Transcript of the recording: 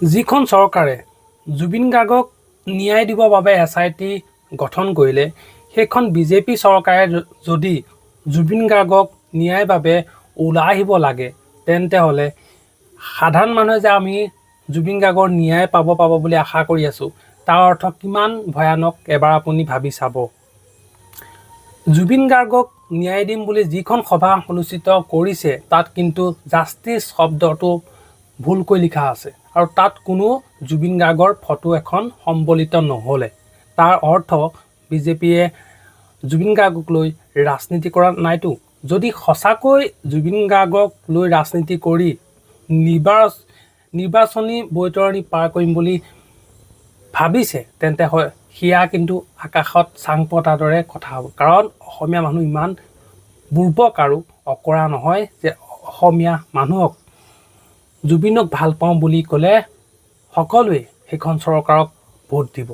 যিখন চৰকাৰে জুবিন গাৰ্গক ন্যায় দিবৰ বাবে SIT গঠন কৰিলে, সেইখন বিজেপি চৰকাৰে যদি জুবিন গাৰ্গক ন্যায়ৰ বাবে ওলাই আহিব লাগে, তেন্তে হ'লে সাধাৰণ মানুহে যে আমি জুবিন গাৰ্গৰ ন্যায় পাব বুলি আশা কৰি আছোঁ, তাৰ অৰ্থ কিমান ভয়ানক এবাৰ আপুনি ভাবি চাব। জুবিন গাৰ্গক ন্যায় দিম বুলি যিখন সভা অনুষ্ঠিত কৰিছে, তাত কিন্তু জাষ্টিছ শব্দটো ভুলকৈ লিখা আছে আৰু তাত কোনো জুবিন গাৰ্গৰ ফটো এখন সম্বলিত নহ'লে। তাৰ অৰ্থ বিজেপিয়ে জুবিন গাৰ্গক লৈ ৰাজনীতি কৰা নাইতো। যদি সঁচাকৈ জুবিন গাৰ্গক লৈ ৰাজনীতি কৰি নিৰ্বাচনী বৈতৰণি পাৰ কৰিম বুলি ভাবিছে, তেন্তে হয় সেয়া কিন্তু আকাশত চাং পতাৰ দৰে কথা হ'ব। কাৰণ অসমীয়া মানুহ ইমান বুৰ্বক আৰু অকৰা নহয় যে অসমীয়া মানুহক জুবিনক ভাল পাওঁ বুলি ক'লে সকলোৱে সেইখন চৰকাৰক ভোট দিব।